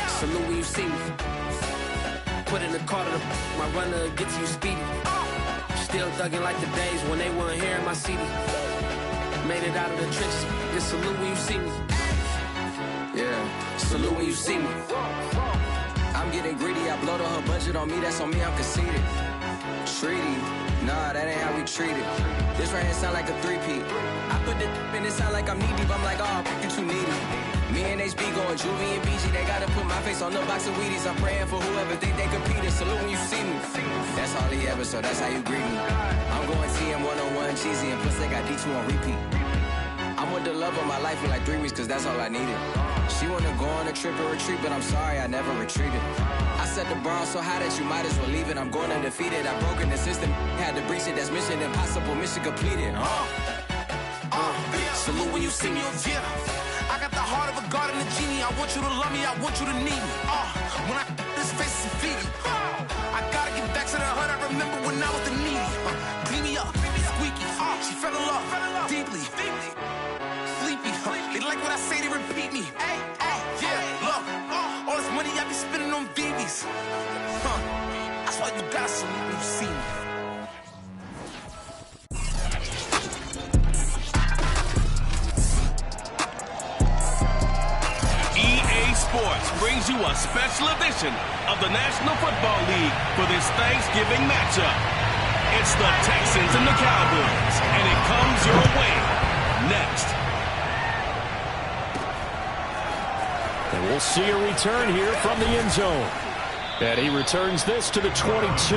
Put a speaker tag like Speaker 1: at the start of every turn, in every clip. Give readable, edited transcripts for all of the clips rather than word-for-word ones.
Speaker 1: Salute when you see me. Put in the car to my runner, get to you speedy. Still thugging like the days when they weren't here in my CD. Made it out of the trenches. Just salute when you see me. Yeah, salute when you see me. I'm getting greedy, I blowed on her budget on me, that's on me, I'm conceited. Treaty, nah, that ain't how we treat it. This right here sound like a three-peat. I put the in it sound like I'm knee-deep, I'm like, oh, you too needy. Me and HB going Juvie and BG, they gotta put my face on the box of Wheaties. I'm praying for whoever think they competed, salute when you see me. That's all he ever, so that's how you greet me. I'm going TM one-on-one, cheesy, and plus they got D2 on repeat. I'm with the love of my life in like 3 weeks, cause that's all I needed. She wanna go on a trip and retreat, but I'm sorry, I never retreated. I set the bar so high that you might as well leave it. I'm going undefeated, I've broken the system. Had to breach it, that's mission impossible, mission completed. Salute when you see me, yeah. I got the heart of a god and a genie. I want you to love me, I want you to need me. When I this face is feedy. I gotta get back to the hood, I remember when I was the needy. Clean me up, squeaky. She fell in love, deeply. Sleepy, they like what I say, they repeat me. Yeah, look, all this money I be spending on BBs. That's why you gotta salute when you see me.
Speaker 2: Sports brings you a special edition of the National Football League for this Thanksgiving matchup. It's the Texans and the Cowboys, and it comes your way next.
Speaker 3: And we'll see a return here from the end zone. And he returns this to the 22.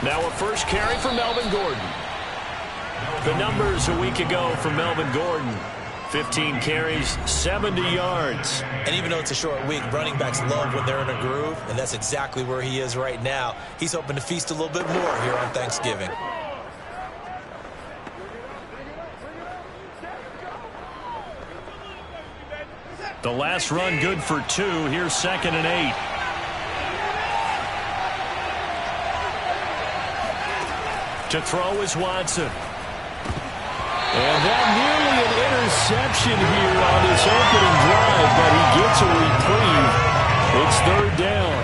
Speaker 3: Now a first carry for Melvin Gordon. The numbers a week ago for Melvin Gordon. 15 carries, 70 yards.
Speaker 4: And even though it's a short week, running backs love when they're in a groove, and that's exactly where he is right now. He's hoping to feast a little bit more here on Thanksgiving.
Speaker 3: The last run good for 2. Here's 2nd and 8. To throw is Watson. And that nearly an interception here on this opening drive, but he gets a reprieve. It's 3rd down.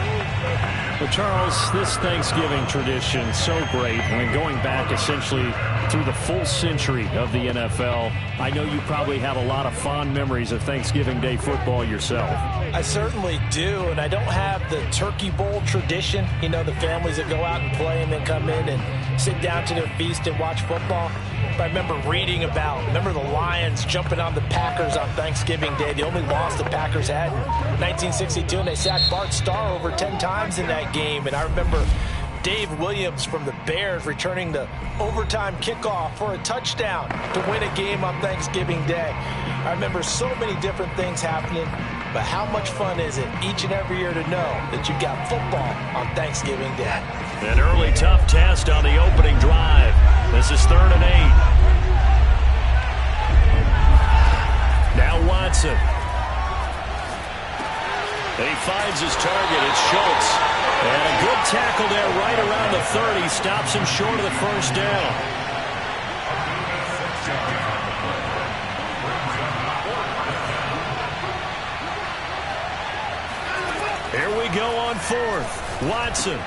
Speaker 3: But Charles, this Thanksgiving tradition, so great. I mean, going back essentially through the full century of the NFL, I know you probably have a lot of fond memories of Thanksgiving Day football yourself.
Speaker 4: I certainly do, and I don't have the Turkey Bowl tradition. You know, the families that go out and play and then come in and sit down to their feast and watch football. But I remember reading remember the Lions jumping on the Packers on Thanksgiving Day. The only loss the Packers had in 1962, and they sacked Bart Starr over 10 times in that game. And I remember Dave Williams from the Bears returning the overtime kickoff for a touchdown to win a game on Thanksgiving Day. I remember so many different things happening, but how much fun is it each and every year to know that you've got football on Thanksgiving Day?
Speaker 3: An early tough test on the opening drive. This is 3rd and 8. Now Watson. He finds his target. It's Schultz. And a good tackle there right around the 30. Stops him short of the first down. Here we go on 4th. Watson.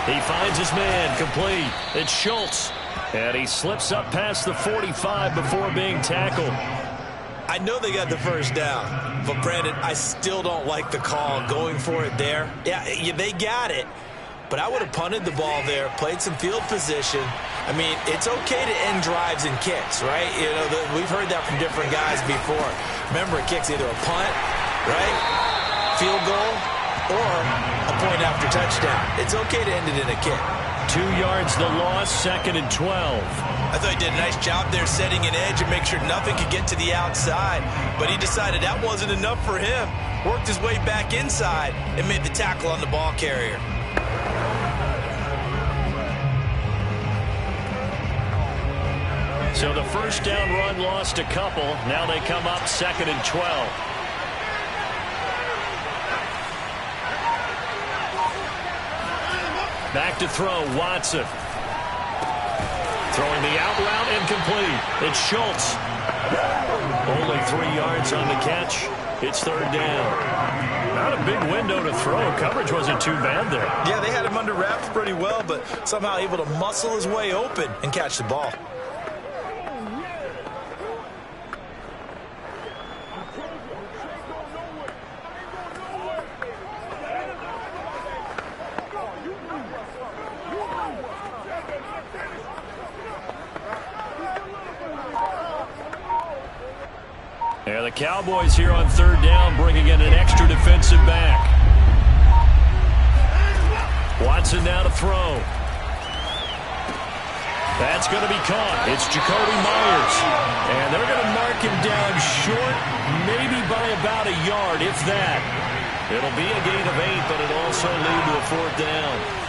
Speaker 3: He finds his man, complete. It's Schultz. And he slips up past the 45 before being tackled.
Speaker 4: I know they got the first down, but Brandon, I still don't like the call going for it there. Yeah, they got it, but I would have punted the ball there, played some field position. I mean, it's okay to end drives and kicks, right? You know, we've heard that from different guys before. Remember, a kick's either a punt, right, field goal, or a point after touchdown. It's okay to end it in a kick.
Speaker 3: 2 yards the loss, 2nd and 12.
Speaker 4: I thought he did a nice job there setting an edge and make sure nothing could get to the outside. But he decided that wasn't enough for him. Worked his way back inside and made the tackle on the ball carrier.
Speaker 3: So the first down run lost a couple. Now they come up 2nd and 12. Back to throw, Watson. Throwing the out route, incomplete. It's Schultz. Only 3 yards on the catch. It's 3rd down. Not a big window to throw. Coverage wasn't too bad there.
Speaker 4: Yeah, they had him under wraps pretty well, but somehow able to muscle his way open and catch the ball.
Speaker 3: Yeah, the Cowboys here on 3rd down, bringing in an extra defensive back. Watson now to throw. That's going to be caught. It's Jacoby Myers. And they're going to mark him down short, maybe by about a yard, if that. It'll be a gain of 8, but it'll also lead to a 4th down.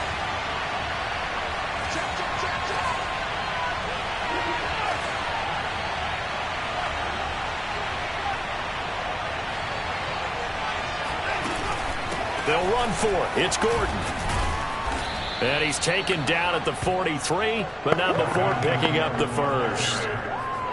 Speaker 3: They'll run for it. It's Gordon. And he's taken down at the 43, but not before picking up the first.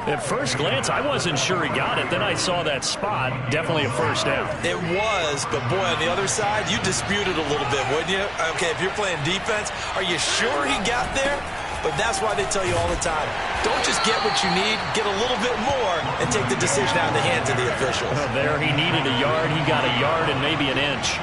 Speaker 3: At first glance, I wasn't sure he got it. Then I saw that spot. Definitely a first down.
Speaker 4: It was, but boy, on the other side, you dispute it a little bit, wouldn't you? Okay, if you're playing defense, are you sure he got there? But that's why they tell you all the time, don't just get what you need, get a little bit more, and take the decision out of the hands of the officials.
Speaker 3: There, he needed a yard. He got a yard and maybe an inch.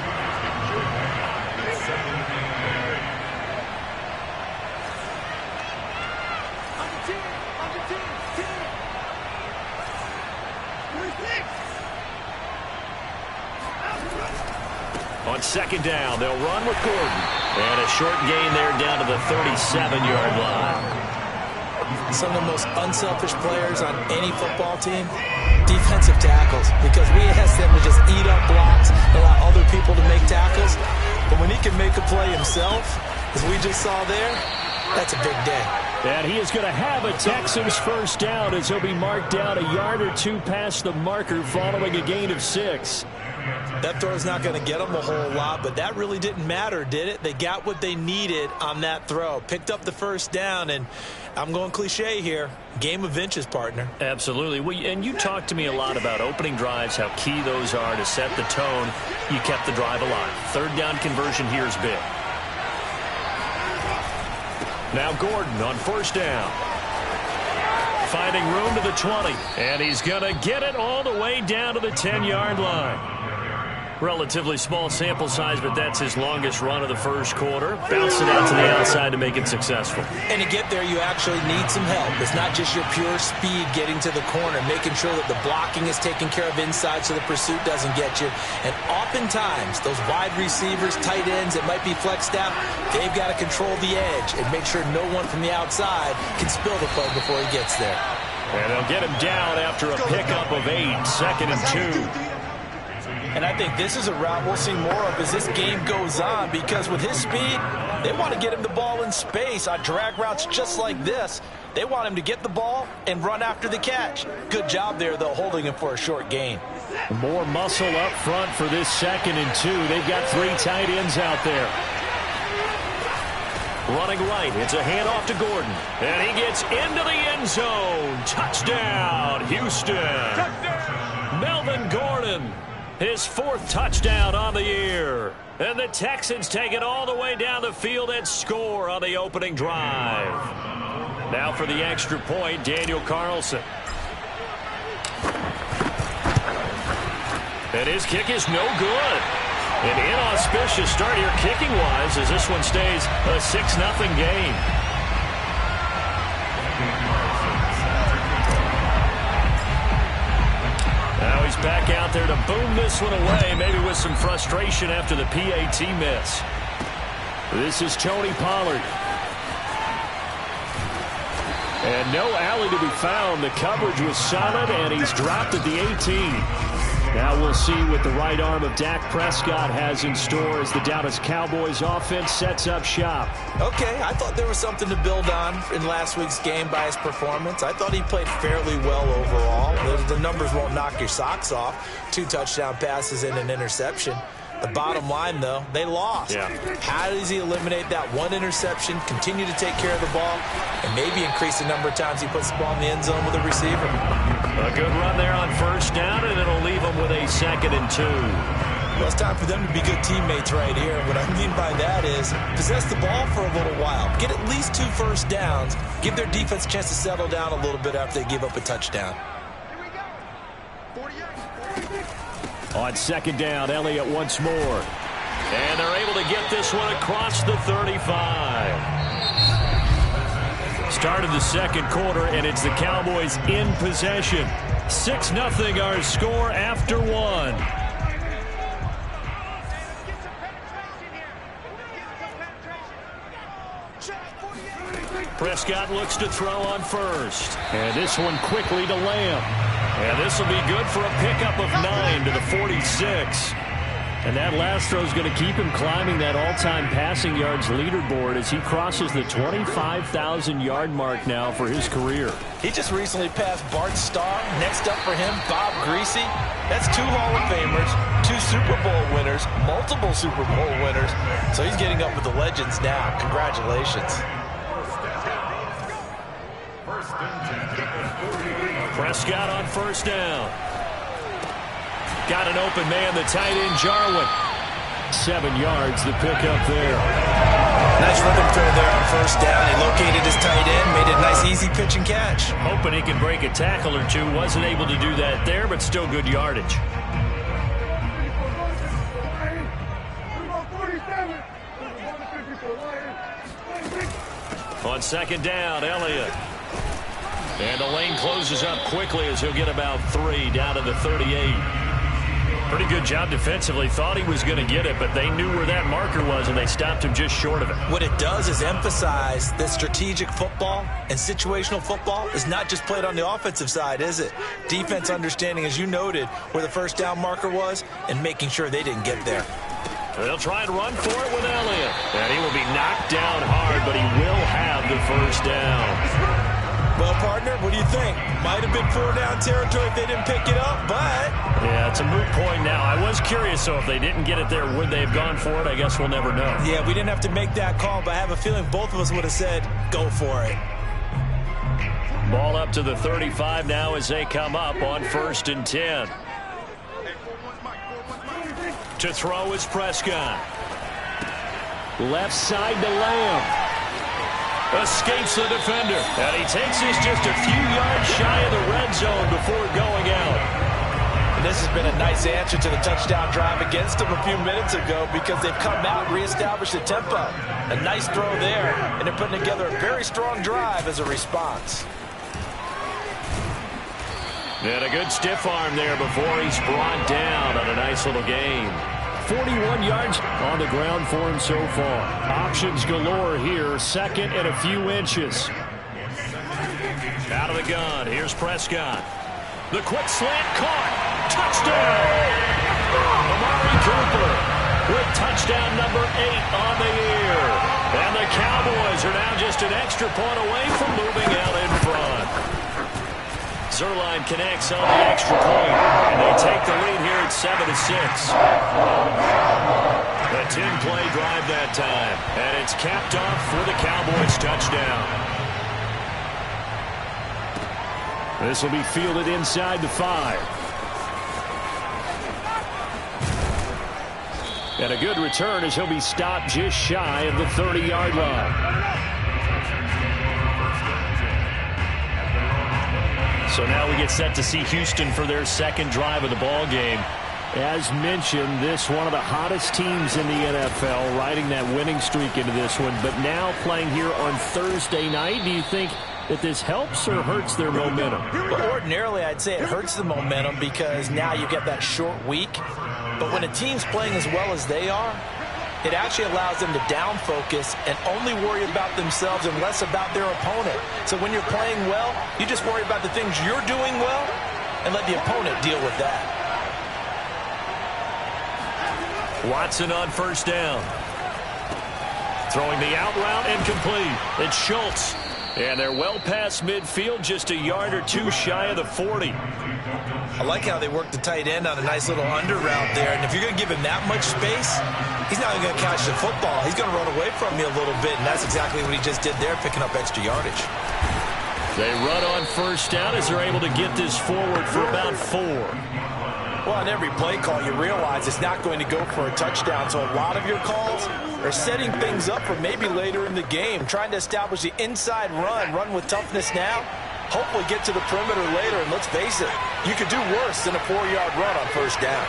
Speaker 3: On 2nd down, they'll run with Gordon. And a short gain there down to the 37-yard line.
Speaker 4: Some of the most unselfish players on any football team, defensive tackles, because we ask them to just eat up blocks and allow other people to make tackles. But when he can make a play himself, as we just saw there, that's a big day.
Speaker 3: And he is going to have a Texans first down as he'll be marked down a yard or two past the marker following a gain of 6.
Speaker 4: That throw is not going to get them a whole lot, but that really didn't matter, did it? They got what they needed on that throw. Picked up the first down, and I'm going cliche here. Game of inches, partner.
Speaker 3: Absolutely. Well, and you talked to me a lot about opening drives, how key those are to set the tone. You kept the drive alive. 3rd down conversion here is big. Now Gordon on 1st down. Finding room to the 20. And he's going to get it all the way down to the 10-yard line. Relatively small sample size, but that's his longest run of the first quarter. Bounce it out to the outside to make it successful.
Speaker 4: And to get there, you actually need some help. It's not just your pure speed getting to the corner, making sure that the blocking is taken care of inside so the pursuit doesn't get you. And oftentimes, those wide receivers, tight ends, it might be flexed out, they've got to control the edge and make sure no one from the outside can spill the play before he gets there.
Speaker 3: And they'll get him down after a pickup of 8, 2nd and 2.
Speaker 4: And I think this is a route we'll see more of as this game goes on, because with his speed, they want to get him the ball in space on drag routes just like this. They want him to get the ball and run after the catch. Good job there, though, holding him for a short gain.
Speaker 3: More muscle up front for this 2nd and 2. They've got 3 tight ends out there. Running right, it's a handoff to Gordon. And he gets into the end zone. Touchdown, Houston. Touchdown. Melvin Gordon. His 4th touchdown on the year. And the Texans take it all the way down the field and score on the opening drive. Now for the extra point, Daniel Carlson. And his kick is no good. An inauspicious start here kicking-wise as this one stays a 6-0 game. Now he's back out there to boom this one away, maybe with some frustration after the PAT miss. This is Tony Pollard. And no alley to be found. The coverage was solid, and he's dropped at the 18. Now we'll see what the right arm of Dak Prescott has in store as the Dallas Cowboys offense sets up shop.
Speaker 4: Okay, I thought there was something to build on in last week's game by his performance. I thought he played fairly well overall. The numbers won't knock your socks off. 2 touchdown passes and an interception. The bottom line, though, they lost. Yeah. How does he eliminate that one interception, continue to take care of the ball, and maybe increase the number of times he puts the ball in the end zone with a receiver?
Speaker 3: A good run there on first down, and it'll leave them with a 2nd and 2.
Speaker 4: Well, it's time for them to be good teammates right here. What I mean by that is possess the ball for a little while. Get at least 2 first downs. Give their defense a chance to settle down a little bit after they give up a touchdown.
Speaker 3: On 2nd down, Elliott once more. And they're able to get this one across the 35. Started the 2nd quarter, and it's the Cowboys in possession. 6-0 our score after 1. Prescott looks to throw on first. And this one quickly to Lamb. And this will be good for a pickup of 9 to the 46. And that last throw is going to keep him climbing that all-time passing yards leaderboard as he crosses the 25,000-yard mark now for his career.
Speaker 4: He just recently passed Bart Starr. Next up for him, Bob Greasy. That's 2 Hall of Famers, 2 Super Bowl winners, multiple Super Bowl winners. So he's getting up with the legends now. Congratulations.
Speaker 3: Prescott on first down. Got an open man, the tight end, Jarwin. 7 yards, the pickup there.
Speaker 4: Nice rhythm throw there on first down. He located his tight end, made it a nice easy pitch and catch.
Speaker 3: Hoping he can break a tackle or two. Wasn't able to do that there, but still good yardage. On 2nd down, Elliott. And the lane closes up quickly as he'll get about 3 down to the 38. Pretty good job defensively. Thought he was going to get it, but they knew where that marker was, and they stopped him just short of it.
Speaker 4: What it does is emphasize that strategic football and situational football is not just played on the offensive side, is it? Defense understanding, as you noted, where the first down marker was and making sure they didn't get there.
Speaker 3: They'll try and run for it with Elliott. And he will be knocked down hard, but he will have the first down.
Speaker 4: Well, partner, what do you think? Might have been 4-down territory if they didn't pick it up, but...
Speaker 3: Yeah, it's a moot point now. I was curious, so if they didn't get it there, would they have gone for it? I guess we'll never know.
Speaker 4: Yeah, we didn't have to make that call, but I have a feeling both of us would have said, go for it.
Speaker 3: Ball up to the 35 now as they come up on 1st and 10. To throw is Prescott. Left side to Lamb. Escapes the defender. And he takes this just a few yards shy of the red zone before going out.
Speaker 4: And this has been a nice answer to the touchdown drive against them a few minutes ago because they've come out and reestablished the tempo. A nice throw there, and they're putting together a very strong drive as a response.
Speaker 3: And a good stiff arm there before he's brought down on a nice little gain. 41 yards on the ground for him so far. Options galore here. 2nd and a few inches. Out of the gun. Here's Prescott. The quick slant caught. Touchdown! Amari Cooper with touchdown number 8 on the year. And the Cowboys are now just an extra point away from moving out in front. Zerline connects on the extra point, and they take the lead here at 7-6. A 10-play drive that time, and it's capped off for the Cowboys touchdown. This will be fielded inside the 5. And a good return as he'll be stopped just shy of the 30-yard line. So now we get set to see Houston for their 2nd drive of the ball game. As mentioned, this one of the hottest teams in the NFL, riding that winning streak into this one, but now playing here on Thursday night. Do you think that this helps or hurts their momentum?
Speaker 4: Well, ordinarily, I'd say it hurts the momentum because now you get that short week. But when a team's playing as well as they are, it actually allows them to down focus and only worry about themselves and less about their opponent. So when you're playing well, you just worry about the things you're doing well and let the opponent deal with that.
Speaker 3: Watson on first down. Throwing the out route incomplete. It's Schultz. And they're well past midfield, just a yard or two shy of the 40.
Speaker 4: I like how they work the tight end on a nice little under route there. And if you're going to give him that much space, he's not even going to catch the football. He's going to run away from you a little bit, and that's exactly what he just did there, picking up extra yardage.
Speaker 3: They run on first down as they're able to get this forward for about 4.
Speaker 4: Well, on every play call, you realize it's not going to go for a touchdown. So a lot of your calls are setting things up for maybe later in the game, trying to establish the inside run with toughness now, hopefully get to the perimeter later. And let's face it, you could do worse than a 4-yard run on first down.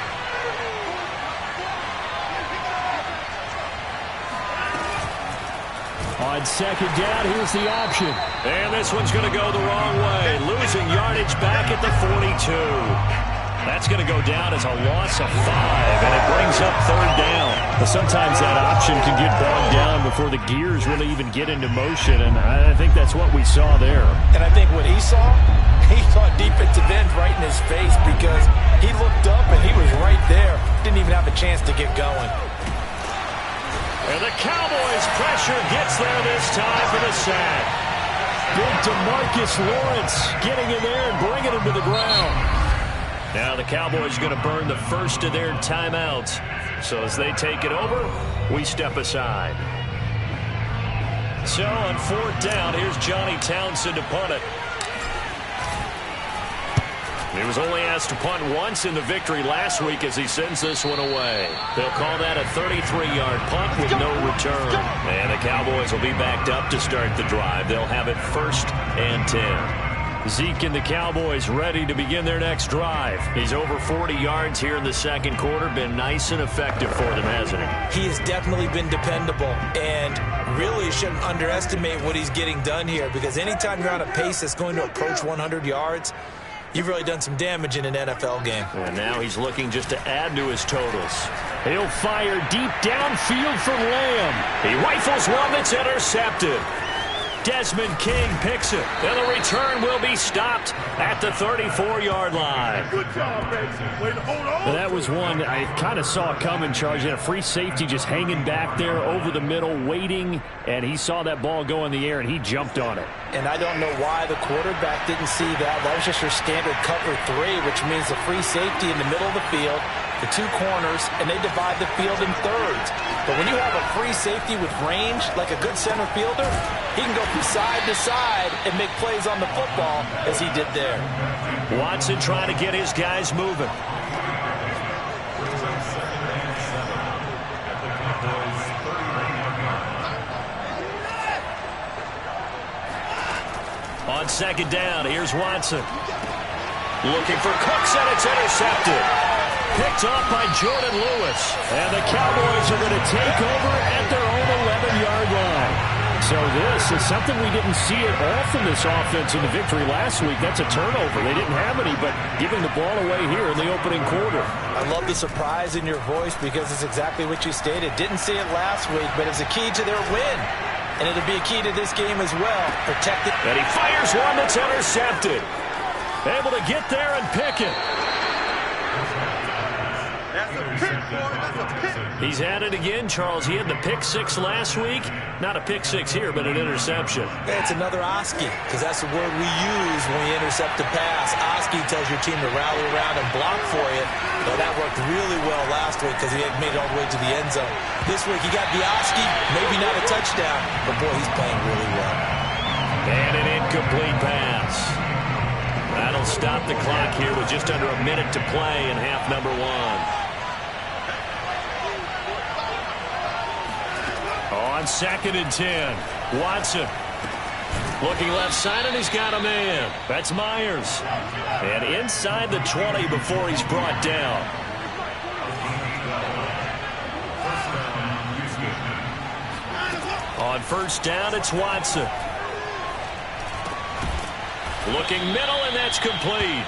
Speaker 3: On second down, here's the option. And this one's going to go the wrong way. Losing yardage back at the 42. That's going to go down as a loss of 5, and it brings up third down. Sometimes that option can get bogged down before the gears really even get into motion, and I think that's what we saw there.
Speaker 4: And I think what he saw defensive end right in his face because he looked up and he was right there. Didn't even have a chance to get going.
Speaker 3: And the Cowboys' pressure gets there this time for the sack. Big DeMarcus Lawrence getting in there and bringing him to the ground. Now the Cowboys are going to burn the first of their timeouts. So as they take it over, we step aside. So on fourth down, here's Johnny Townsend to punt it. He was only asked to punt once in the victory last week as he sends this one away. They'll call that a 33-yard punt with no return. And the Cowboys will be backed up to start the drive. They'll have it 1st and 10. Zeke and the Cowboys ready to begin their next drive. He's over 40 yards here in the second quarter. Been nice and effective for them, hasn't he?
Speaker 4: He has definitely been dependable, and really shouldn't underestimate what he's getting done here, because anytime you're on a pace that's going to approach 100 yards, you've really done some damage in an NFL game.
Speaker 3: And now he's looking just to add to his totals. He'll fire deep downfield for Lamb. He rifles one that's intercepted. Desmond King picks it, and the return will be stopped at the 34-yard line.
Speaker 5: Good job, Reggie. Way to hold on.
Speaker 3: That was one I kind of saw coming, Charles. He had a free safety just hanging back there over the middle, waiting, and he saw that ball go in the air, and he jumped on it.
Speaker 4: And I don't know why the quarterback didn't see that. That was just your standard cover 3, which means a free safety in the middle of the field, the 2 corners, and they divide the field in thirds. But when you have a free safety with range, like a good center fielder, he can go from side to side and make plays on the football as he did there.
Speaker 3: Watson trying to get his guys moving. On second down, here's Watson. Looking for Cooks, and it's intercepted. Picked off by Jordan Lewis. And the Cowboys are going to take over at their own 11-yard line. So this is something we didn't see at all from this offense in the victory last week. That's a turnover. They didn't have any, but giving the ball away here in the opening quarter.
Speaker 4: I love the surprise in your voice because it's exactly what you stated. Didn't see it last week, but it's a key to their win. And it'll be a key to this game as well. Protect it.
Speaker 3: And he fires one that's intercepted. Able to get there and pick it.
Speaker 5: That's a pick, boy. That's a pick.
Speaker 3: He's had it again, Charles. He had the pick 6 last week. Not a pick 6 here, but an interception.
Speaker 4: It's another Oski, because that's the word we use when we intercept a pass. Oski tells your team to rally around and block for you. But that worked really well last week because he had made it all the way to the end zone. This week he got the Oski, maybe not a touchdown, but boy, he's playing really well.
Speaker 3: And an incomplete pass. That'll stop the clock here with just under a minute to play in half number 1. On second and 10, Watson looking left side, and he's got a man. That's Myers. And inside the 20 before he's brought down. On first down, it's Watson. Looking middle, and that's complete.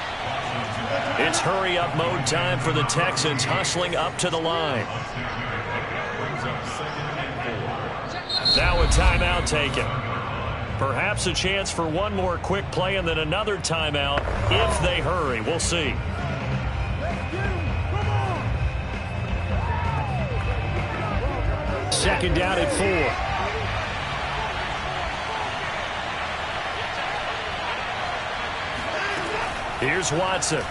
Speaker 3: It's hurry-up mode time for the Texans, hustling up to the line.
Speaker 5: Brings up
Speaker 3: timeout taken. Perhaps a chance for one more quick play and then another timeout if they hurry. We'll see. Second down at 4. Here's Watson.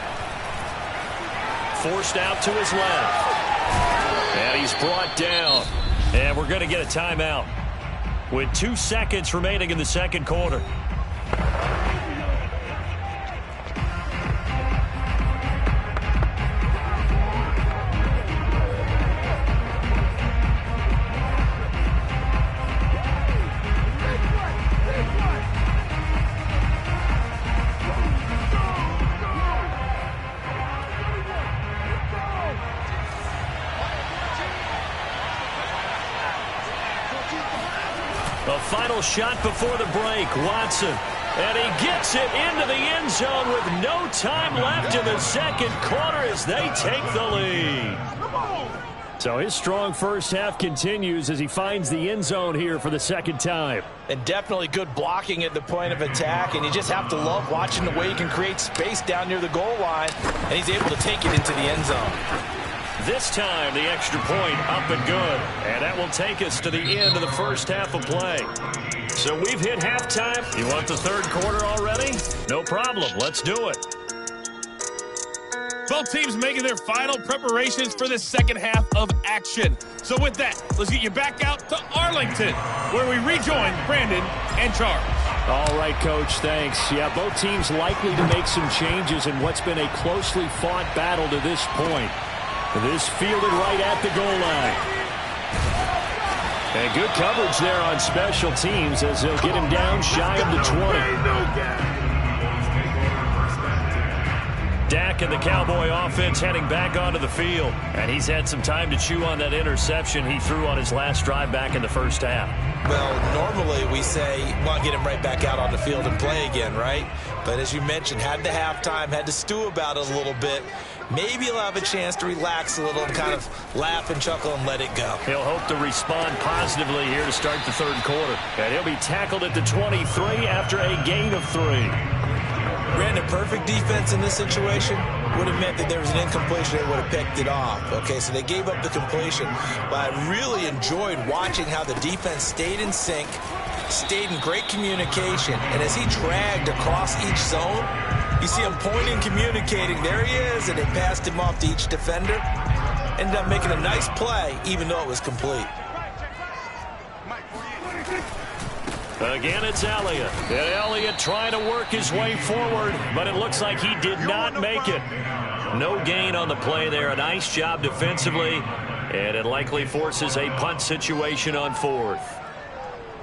Speaker 3: Forced out to his left. And he's brought down. And we're going to get a timeout with 2 seconds remaining in the second quarter. A final shot before the break. Watson. And he gets it into the end zone with no time left in the second quarter as they take the lead. So his strong first half continues as he finds the end zone here for the second time.
Speaker 4: And definitely good blocking at the point of attack. And you just have to love watching the way he can create space down near the goal line. And he's able to take it into the end zone.
Speaker 3: This time, the extra point up and good. And that will take us to the end of the first half of play. So we've hit halftime. You want the third quarter already? No problem. Let's do it.
Speaker 2: Both teams making their final preparations for the second half of action. So with that, let's get you back out to Arlington, where we rejoin Brandon and Charles.
Speaker 3: All right, Coach, thanks. Yeah, both teams likely to make some changes in what's been a closely fought battle to this point. This fielded right at the goal line. And good coverage there on special teams as they'll get him down shy of the 20. Dak and the Cowboy offense heading back onto the field. And he's had some time to chew on that interception he threw on his last drive back in the first half.
Speaker 4: Well, normally we say, well, get him right back out on the field and play again, right? But as you mentioned, had the halftime, had to stew about it a little bit. Maybe he'll have a chance to relax a little and kind of laugh and chuckle and let it go.
Speaker 3: He'll hope to respond positively here to start the third quarter. And he'll be tackled at the 23 after a gain of 3.
Speaker 4: Brandon, perfect defense in this situation would have meant that there was an incompletion. They would have picked it off. Okay, so they gave up the completion. But I really enjoyed watching how the defense stayed in sync, stayed in great communication. And as he dragged across each zone, you see him pointing, communicating. There he is, and they passed him off to each defender. Ended up making a nice play, even though it was complete.
Speaker 3: Again, it's Elliott. And Elliott trying to work his way forward, but it looks like he did not make it. No gain on the play there. A nice job defensively, and it likely forces a punt situation on 4th.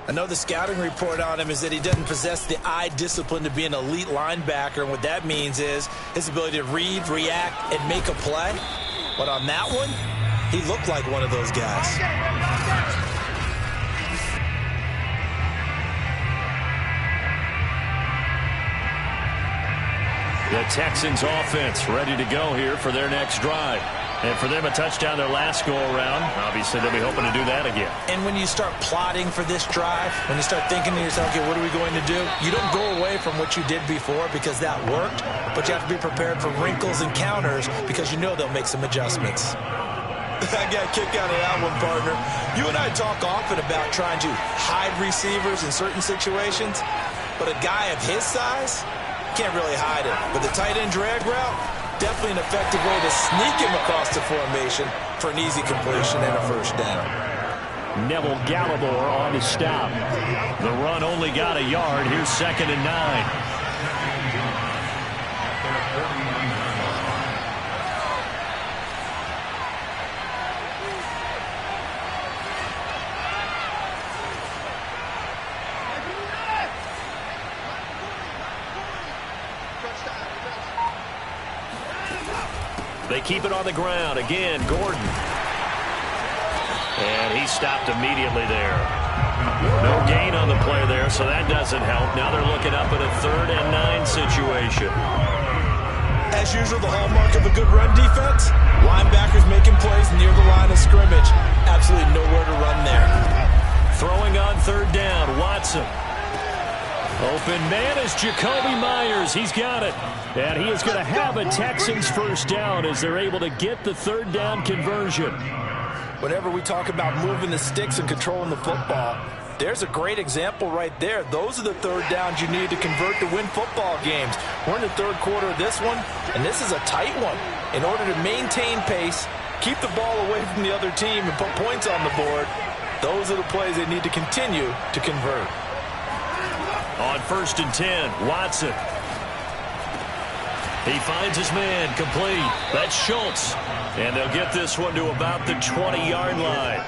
Speaker 4: I know the scouting report on him is that he doesn't possess the eye discipline to be an elite linebacker, and what that means is his ability to read, react, and make a play. But on that one, he looked like one of those guys.
Speaker 3: The Texans offense ready to go here for their next drive. And for them, a touchdown their last go-around. Obviously, they'll be hoping to do that again.
Speaker 4: And when you start plotting for this drive, when you start thinking to yourself, okay, what are we going to do? You don't go away from what you did before because that worked, but you have to be prepared for wrinkles and counters because you know they'll make some adjustments. I got a kick out of that one, partner. You and I talk often about trying to hide receivers in certain situations, but a guy of his size can't really hide it. But the tight end drag route, definitely an effective way to sneak him across the formation for an easy completion and a first down.
Speaker 3: Neville Gallimore on the stop. The run only got a yard. Here's 2nd and 9. They keep it on the ground. Again, Gordon. And he stopped immediately there. No gain on the play there, so that doesn't help. Now they're looking up at a 3rd and 9 situation.
Speaker 4: As usual, the hallmark of a good run defense, linebackers making plays near the line of scrimmage. Absolutely nowhere to run there.
Speaker 3: Throwing on 3rd open man is Jacoby Myers. He's got it. And he is going to have a Texans first down as they're able to get the third down conversion.
Speaker 4: Whenever we talk about moving the sticks and controlling the football, there's a great example right there. Those are the third downs you need to convert to win football games. We're in the third quarter of this one, and this is a tight one. In order to maintain pace, keep the ball away from the other team, and put points on the board, those are the plays they need to continue to convert.
Speaker 3: On 1st and 10, Watson. He finds his man, complete. That's Schultz. And they'll get this one to about the 20-yard line.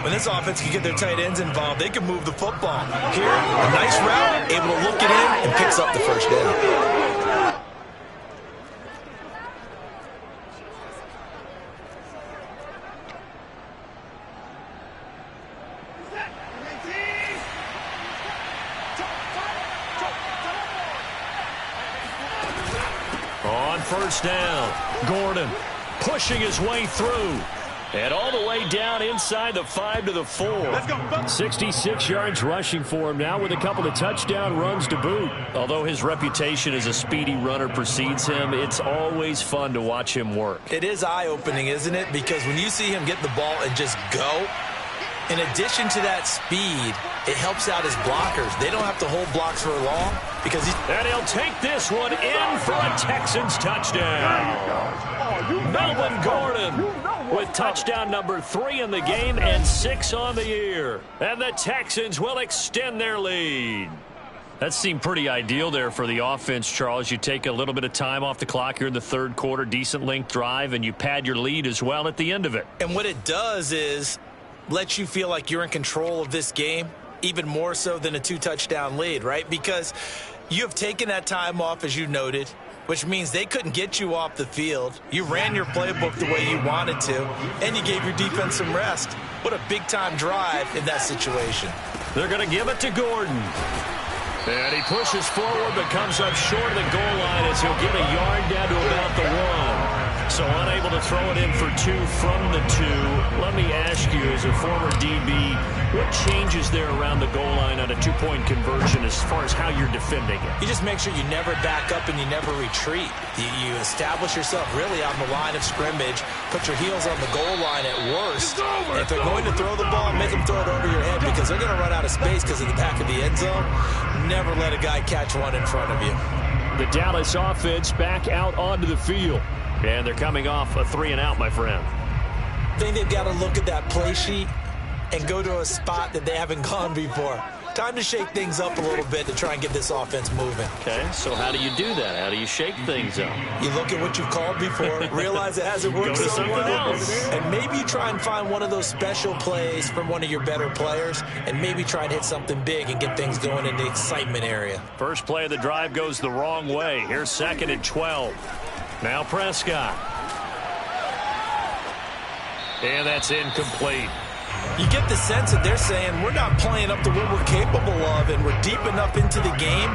Speaker 4: When this offense can get their tight ends involved, they can move the football. Here, a nice route, able to look it in, and picks up the first down.
Speaker 3: On 1st down, Gordon pushing his way through. And all the way down inside the 5 to the 4. 66 yards rushing for him now with a couple of touchdown runs to boot. Although his reputation as a speedy runner precedes him, it's always fun to watch him work.
Speaker 4: It is eye-opening, isn't it? Because when you see him get the ball and just go, in addition to that speed, it helps out his blockers. They don't have to hold blocks for long because he's...
Speaker 3: And he'll take this one in for a Texans touchdown. Melvin Gordon with touchdown number 3 in the game and 6 on the year. And the Texans will extend their lead. That seemed pretty ideal there for the offense, Charles. You take a little bit of time off the clock here in the third quarter, decent length drive, and you pad your lead as well at the end of it.
Speaker 4: And what it does is let you feel like you're in control of this game, even more so than a 2-touchdown lead, right? Because you have taken that time off, as you noted, which means they couldn't get you off the field. You ran your playbook the way you wanted to, and you gave your defense some rest. What a big-time drive in that situation.
Speaker 3: They're going to give it to Gordon. And he pushes forward but comes up short of the goal line as he'll get a yard down to about the 1. So unable to throw it in for 2 from the 2. Let me ask you, as a former DB, what changes there around the goal line on a 2-point conversion as far as how you're defending it?
Speaker 4: You just make sure you never back up and you never retreat. You establish yourself really on the line of scrimmage, put your heels on the goal line at worst. And if they're going to throw the ball, make them throw it over your head because they're going to run out of space because of the back of the end zone. Never let a guy catch one in front of you.
Speaker 3: The Dallas offense back out onto the field. And they're coming off a 3-and-out, my friend.
Speaker 4: I think they've got to look at that play sheet and go to a spot that they haven't gone before. Time to shake things up a little bit to try and get this offense moving.
Speaker 3: Okay, so how do you do that? How do you shake things up?
Speaker 4: You look at what you've called before, realize it hasn't worked so well, and maybe you try and find one of those special plays from one of your better players, and maybe try and hit something big and get things going in the excitement area.
Speaker 3: First play of the drive goes the wrong way. Here's 2nd and 12. Now Prescott. And that's incomplete.
Speaker 4: You get the sense that they're saying we're not playing up to what we're capable of, and we're deep enough into the game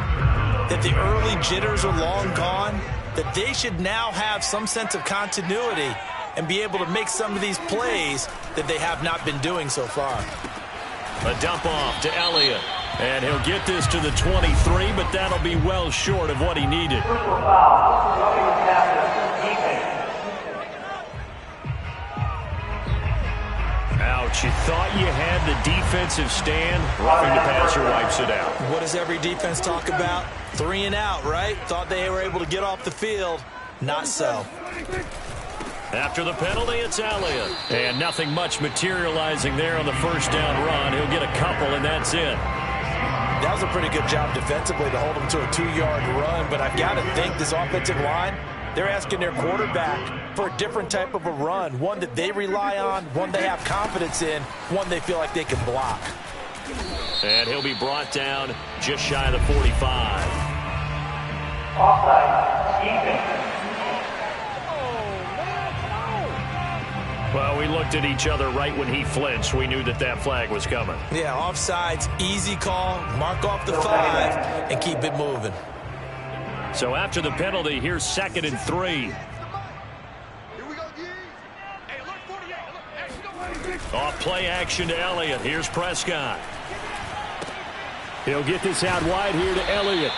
Speaker 4: that the early jitters are long gone, that they should now have some sense of continuity and be able to make some of these plays that they have not been doing so far.
Speaker 3: A dump off to Elliott. And he'll get this to the 23, but that'll be well short of what he needed. Ouch, you thought you had the defensive stand. Roughing the passer wipes it out.
Speaker 4: What does every defense talk about? 3-and-out, right? Thought they were able to get off the field. Not so.
Speaker 3: After the penalty, it's Elliott. And nothing much materializing there on the first down run. He'll get a couple, and that's it.
Speaker 4: That was a pretty good job defensively to hold him to a 2-yard run, but I've got to think this offensive line, they're asking their quarterback for a different type of a run, one that they rely on, one they have confidence in, one they feel like they can block.
Speaker 3: And he'll be brought down just shy of the 45.
Speaker 6: Offside, defense.
Speaker 3: Well, we looked at each other right when he flinched. We knew that that flag was coming.
Speaker 4: Yeah, offsides, easy call, mark off the 5, and keep it moving.
Speaker 3: So after the penalty, here's 2nd and 3. Off play action to Elliott. Here's Prescott. He'll get this out wide here to Elliott.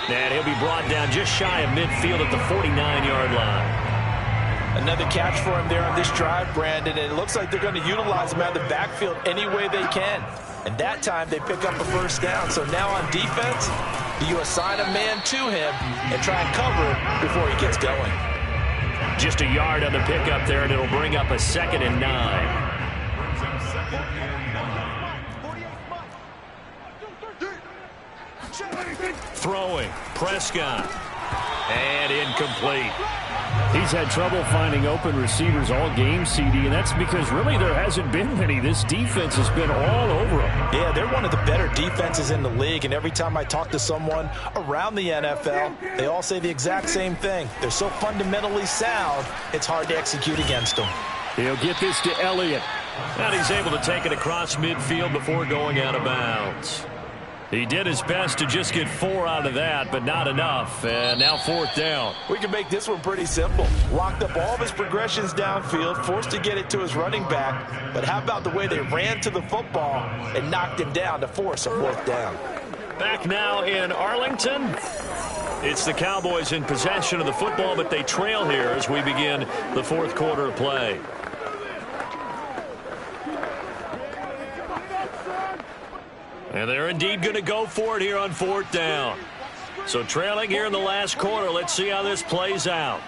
Speaker 3: And he'll be brought down just shy of midfield at the 49-yard line.
Speaker 4: Another catch for him there on this drive, Brandon. And it looks like they're going to utilize him out of the backfield any way they can. And that time they pick up a first down. So now on defense, do you assign a man to him and try and cover it before he gets going?
Speaker 3: Just a yard on the pickup there, and it'll bring up a 2nd and 9. Throwing, Prescott, and incomplete.
Speaker 6: He's had trouble finding open receivers all game, CD, and that's because really there hasn't been many. This defense has been all over him.
Speaker 4: Yeah, they're one of the better defenses in the league, and every time I talk to someone around the NFL, they all say the exact same thing. They're so fundamentally sound, it's hard to execute against them.
Speaker 3: He'll get this to Elliott. And he's able to take it across midfield before going out of bounds. He did his best to just get 4 out of that, but not enough. And now 4th down.
Speaker 4: We can make this one pretty simple. Locked up all of his progressions downfield, forced to get it to his running back. But how about the way they ran to the football and knocked him down to force a 4th down?
Speaker 3: Back now in Arlington. It's the Cowboys in possession of the football, but they trail here as we begin the 4th quarter of play. And they're indeed going to go for it here on 4th down. So trailing here in the last quarter. Let's see how this plays out.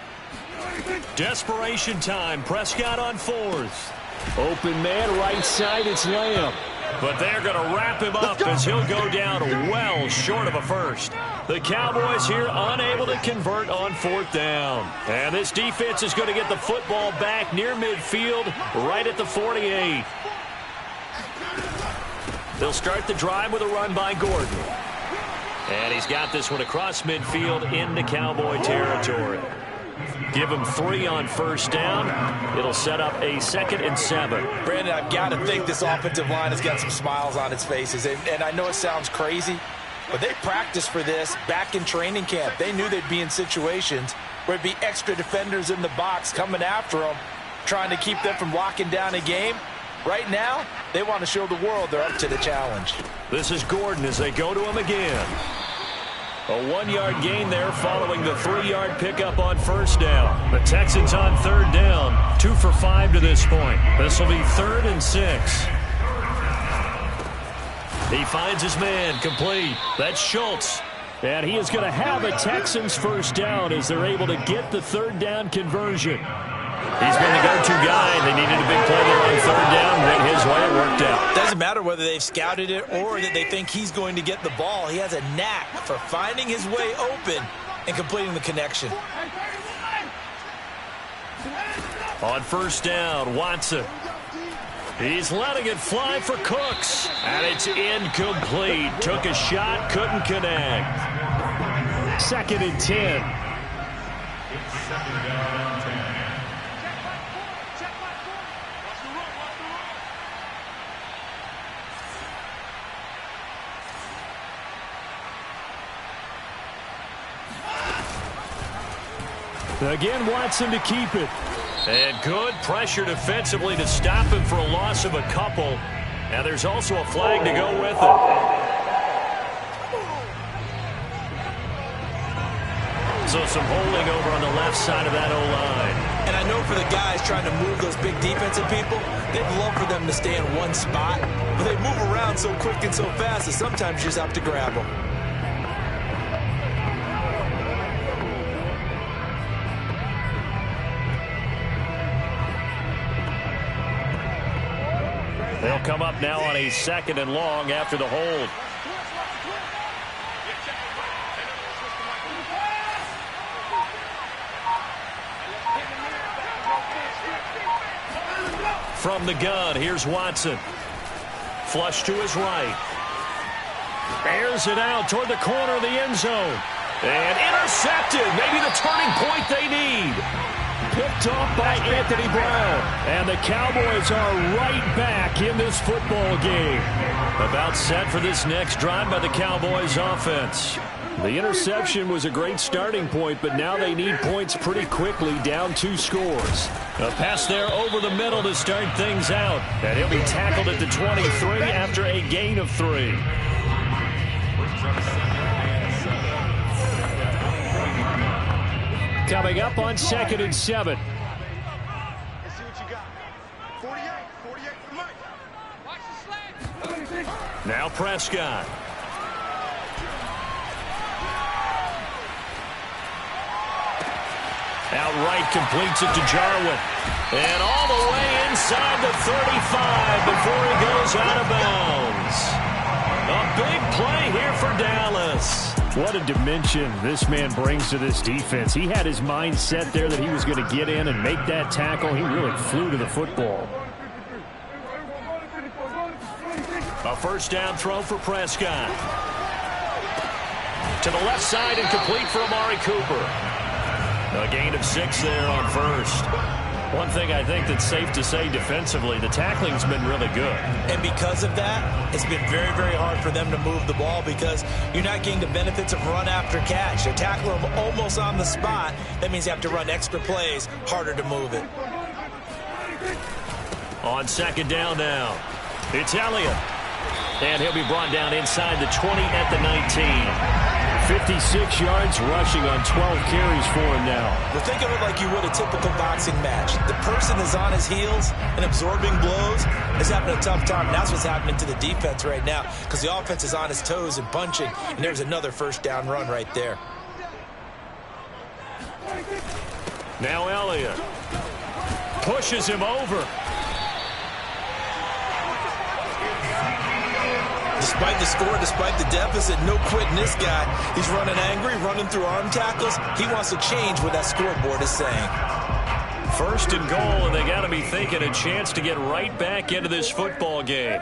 Speaker 3: Desperation time. Prescott on 4th.
Speaker 6: Open man, right side, it's Lamb.
Speaker 3: But they're going to wrap him up as he'll go down well short of a first. The Cowboys here unable to convert on 4th down. And this defense is going to get the football back near midfield right at the 48. They'll start the drive with a run by Gordon. And he's got this one across midfield into Cowboy territory. Give him 3 on 1st down. It'll set up a 2nd and 7.
Speaker 4: Brandon, I've got to think this offensive line has got some smiles on its faces. And I know it sounds crazy, but they practiced for this back in training camp. They knew they'd be in situations where there'd be extra defenders in the box coming after them, trying to keep them from locking down a game. Right now, they want to show the world they're up to the challenge.
Speaker 3: This is Gordon as they go to him again. A 1-yard gain there following the 3-yard pickup on 1st down. The Texans on 3rd down, 2 for 5 to this point. This will be 3rd and 6. He finds his man, complete. That's Schultz.
Speaker 6: And he is going to have a Texans 1st down as they're able to get the 3rd down conversion.
Speaker 3: He's been the go-to guy. They needed a big play there on 3rd down. Went his way. It worked out.
Speaker 4: Doesn't matter whether they've scouted it or that they think he's going to get the ball. He has a knack for finding his way open and completing the connection.
Speaker 3: On 1st down, Watson. He's letting it fly for Cooks. And it's incomplete. Took a shot, couldn't connect.
Speaker 6: 2nd and 10. Again, Watson to keep it.
Speaker 3: And good pressure defensively to stop him for a loss of a couple. And there's also a flag to go with it. So some holding over on the left side of that O-line.
Speaker 4: And I know for the guys trying to move those big defensive people, they'd love for them to stay in one spot. But they move around so quick and so fast that sometimes you just have to grab them.
Speaker 3: They'll come up now on a 2nd and long after the hold. From the gun, here's Watson. Flush to his right. Airs it out toward the corner of the end zone. And intercepted. Maybe the turning point they need.
Speaker 6: Picked off by Anthony Brown. And the Cowboys are right back in this football game.
Speaker 3: About set for this next drive by the Cowboys offense.
Speaker 6: The interception was a great starting point, but now they need points pretty quickly, down 2 scores.
Speaker 3: A pass there over the middle to start things out. And he'll be tackled at the 23 after a gain of 3.
Speaker 6: Coming up on 2nd and 7.
Speaker 5: Let's see what you got. 48 for Mike. Watch the slant.
Speaker 3: Now Prescott. Outright completes it to Jarwin. And all the way inside the 35 before he goes out of bounds. A big play here for Dallas.
Speaker 6: What a dimension this man brings to this defense. He had his mind set there that he was going to get in and make that tackle. He really flew to the football.
Speaker 3: A first down throw for Prescott. To the left side and complete for Amari Cooper. A gain of 6 there on first. One thing I think that's safe to say defensively, the tackling's been really good.
Speaker 4: And because of that, it's been very, very hard for them to move the ball because you're not getting the benefits of run after catch. They tackle them almost on the spot. That means you have to run extra plays, harder to move it.
Speaker 3: On 2nd down now, it's Elliott. And he'll be brought down inside the 20 at the 19.
Speaker 6: 56 yards rushing on 12 carries for him now.
Speaker 4: Well, think of it like you would a typical boxing match. The person is on his heels and absorbing blows is having a tough time. And that's what's happening to the defense right now because the offense is on his toes and punching. And there's another first down run right there.
Speaker 3: Now Elliott pushes him over.
Speaker 4: Despite the score, despite the deficit, no quitting this guy. He's running angry, running through arm tackles. He wants to change what that scoreboard is saying.
Speaker 3: 1st and goal, and they got to be thinking a chance to get right back into this football game.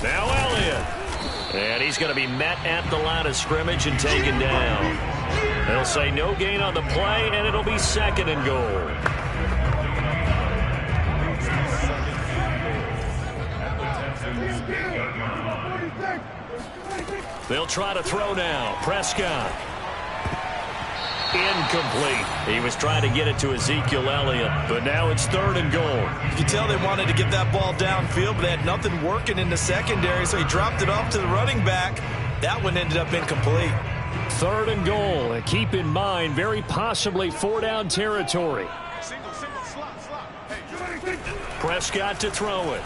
Speaker 3: Now Elliott. And he's going to be met at the line of scrimmage and taken down. They'll say no gain on the play, and it'll be 2nd and goal. They'll try to throw now. Prescott. Incomplete. He was trying to get it to Ezekiel Elliott, but now it's 3rd and goal.
Speaker 4: You can tell they wanted to get that ball downfield, but they had nothing working in the secondary, so he dropped it off to the running back. That one ended up incomplete.
Speaker 6: 3rd and goal. And keep in mind, very possibly 4-down territory.
Speaker 3: Prescott to throw it.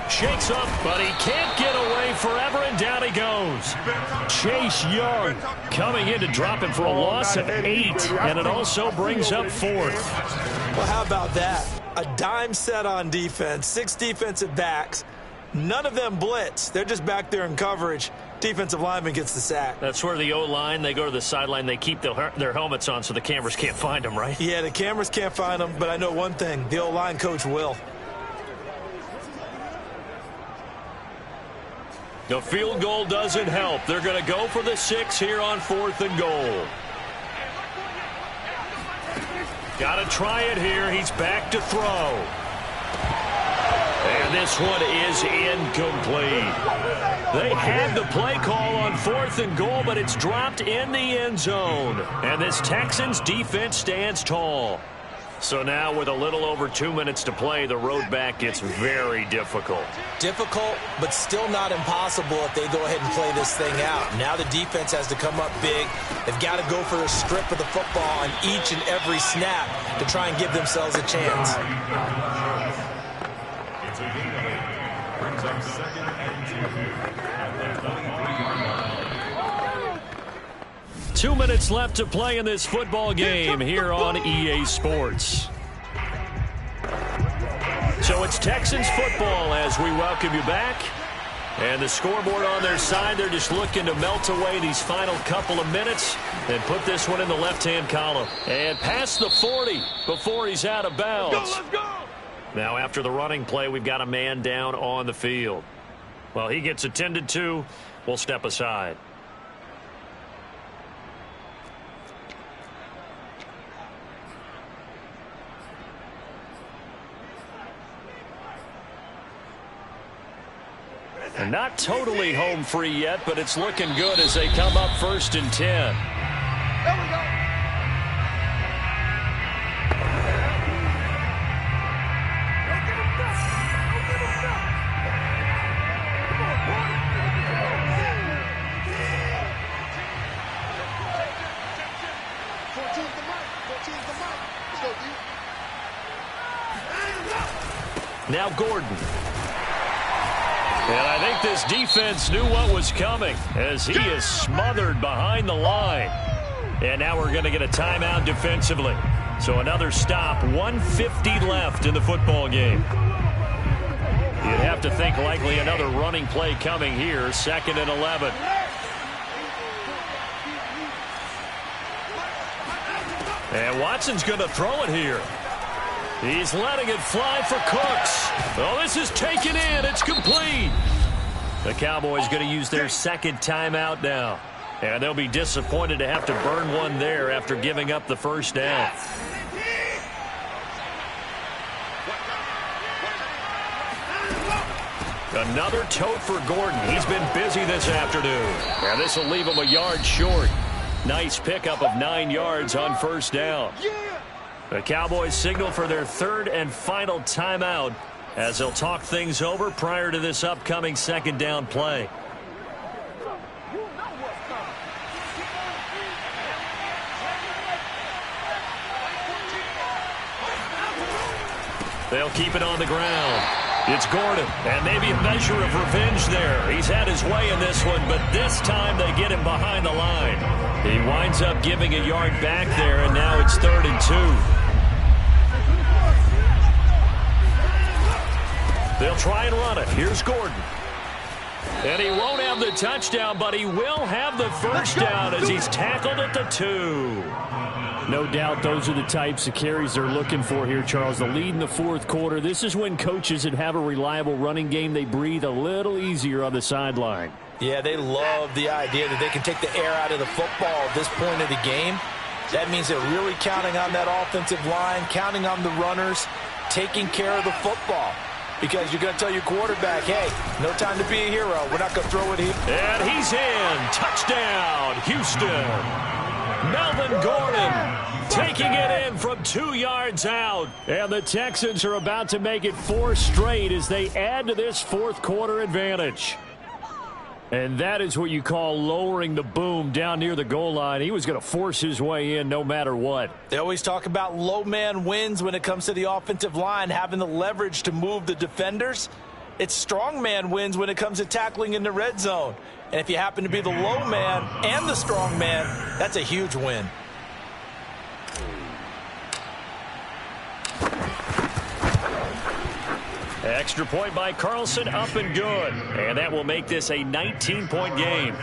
Speaker 3: Shakes up, but he can't get away forever, and down he goes. Chase Young coming in to drop it for a loss of 8, and it also brings up 4th.
Speaker 4: Well, how about that? A dime set on defense, 6 defensive backs. None of them blitz. They're just back there in coverage. Defensive lineman gets the sack.
Speaker 3: That's where the O-line, they go to the sideline, they keep their helmets on so the cameras can't find them, right?
Speaker 4: Yeah, the cameras can't find them, but I know one thing. The O-line coach will.
Speaker 3: The field goal doesn't help. They're going to go for the 6 here on 4th and goal. Got to try it here. He's back to throw. And this one is incomplete. They had the play call on 4th and goal, but it's dropped in the end zone. And this Texans defense stands tall. So now with a little over 2 minutes to play, the road back gets very difficult.
Speaker 4: Difficult, but still not impossible if they go ahead and play this thing out. Now the defense has to come up big. They've got to go for a strip of the football on each and every snap to try and give themselves a chance.
Speaker 7: Brings up 2nd and 2.
Speaker 3: 2 minutes left to play in this football game here on EA Sports. So it's Texans football as we welcome you back. And the scoreboard on their side, they're just looking to melt away these final couple of minutes and put this one in the left-hand column. And past the 40 before he's out of bounds.
Speaker 5: Let's go!
Speaker 3: Now after the running play, we've got a man down on the field. Well, he gets attended to. We'll step aside. And not totally home free yet, but it's looking good as they come up 1st and 10.
Speaker 5: There we go. Don't give him that. Don't give him that. Come on, boy.
Speaker 3: Now Gordon. And I think this defense knew what was coming as he is smothered behind the line. And now we're going to get a timeout defensively. So another stop, 1:50 left in the football game. You'd have to think likely another running play coming here, 2nd and 11. And Watson's going to throw it here. He's letting it fly for Cooks. Oh, this is taken in. It's complete. The Cowboys going to use their 2nd timeout now. And they'll be disappointed to have to burn one there after giving up the first down. Another tote for Gordon. He's been busy this afternoon. And this will leave him a yard short. Nice pickup of 9 yards on first down. The Cowboys signal for their 3rd and final timeout as they'll talk things over prior to this upcoming 2nd down play. They'll keep it on the ground. It's Gordon, and maybe a measure of revenge there. He's had his way in this one, but this time they get him behind the line. He winds up giving a yard back there, and now it's 3rd and 2. They'll try and run it. Here's Gordon. And he won't have the touchdown, but he will have the first down as he's tackled at the 2.
Speaker 6: No doubt those are the types of carries they're looking for here, Charles. The lead in the 4th quarter. This is when coaches that have a reliable running game, they breathe a little easier on the sideline.
Speaker 4: Yeah, they love the idea that they can take the air out of the football at this point of the game. That means they're really counting on that offensive line, counting on the runners, taking care of the football. Because you're going to tell your quarterback, hey, no time to be a hero. We're not going to throw it here.
Speaker 3: And he's in. Touchdown, Houston. Melvin Gordon taking it in from 2 yards out.
Speaker 6: And the Texans are about to make it 4 straight as they add to this 4th quarter advantage. And that is what you call lowering the boom down near the goal line. He was going to force his way in no matter what.
Speaker 4: They always talk about low man wins when it comes to the offensive line, having the leverage to move the defenders. It's strong man wins when it comes to tackling in the red zone. And if you happen to be the low man and the strong man, that's a huge win.
Speaker 3: Extra point by Carlson, up and good. And that will make this a 19-point game.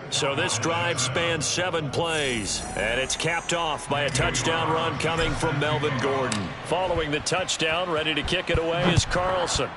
Speaker 3: So this drive spans 7 plays. And it's capped off by a touchdown run coming from Melvin Gordon. Following the touchdown, ready to kick it away is Carlson.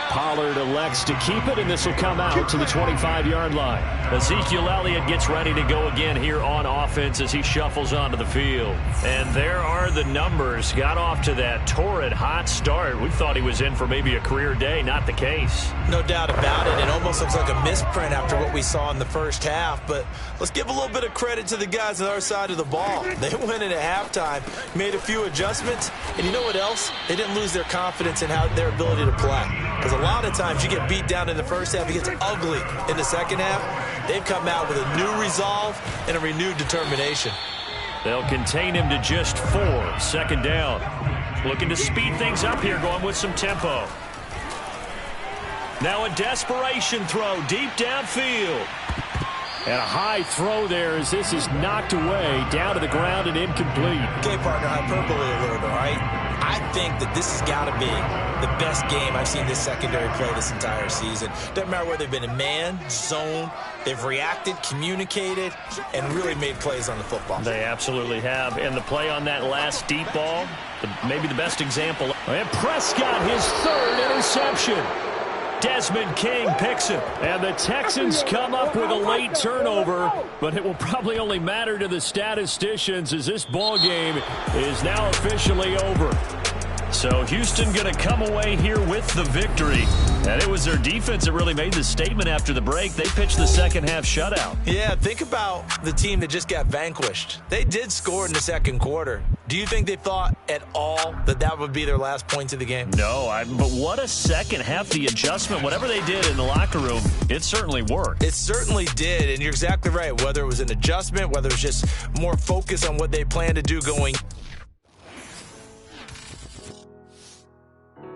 Speaker 6: Pollard elects to keep it, and this will come out to the 25-yard line.
Speaker 3: Ezekiel Elliott gets ready to go again here on offense as he shuffles onto the field. And there are the numbers. Got off to that torrid hot start. We thought he was in for maybe a career day. Not the case.
Speaker 4: No doubt about it. It almost looks like a misprint after what we saw in the first half. But let's give a little bit of credit to the guys on our side of the ball. They went in at halftime, made a few adjustments, and you know what else? They didn't lose their confidence in their ability to play. Because a lot of times you get beat down in the first half, it gets ugly in the second half. They've come out with a new resolve and a renewed determination.
Speaker 3: They'll contain him to just 4. 2nd down. Looking to speed things up here, going with some tempo. Now a desperation throw deep downfield.
Speaker 6: And a high throw there as this is knocked away, down to the ground and incomplete.
Speaker 4: Okay, partner, hyperbole a little bit, all right? I think that this has got to be the best game I've seen this secondary play this entire season. Doesn't matter whether they've been in man, zone, they've reacted, communicated, and really made plays on the football.
Speaker 3: They absolutely have. And the play on that last deep ball, maybe the best example.
Speaker 6: And Prescott, his 3rd interception.
Speaker 3: Desmond King picks it.
Speaker 6: And the Texans come up with a late turnover, but it will probably only matter to the statisticians as this ball game is now officially over. So Houston going to come away here with the victory. And it was their defense that really made the statement after the break. They pitched the second-half shutout.
Speaker 4: Yeah, think about the team that just got vanquished. They did score in the second quarter. Do you think they thought at all that that would be their last points of the game?
Speaker 6: No, but what a second half. The adjustment, whatever they did in the locker room, it certainly worked.
Speaker 4: It certainly did, and you're exactly right. Whether it was an adjustment, whether it was just more focus on what they plan to do going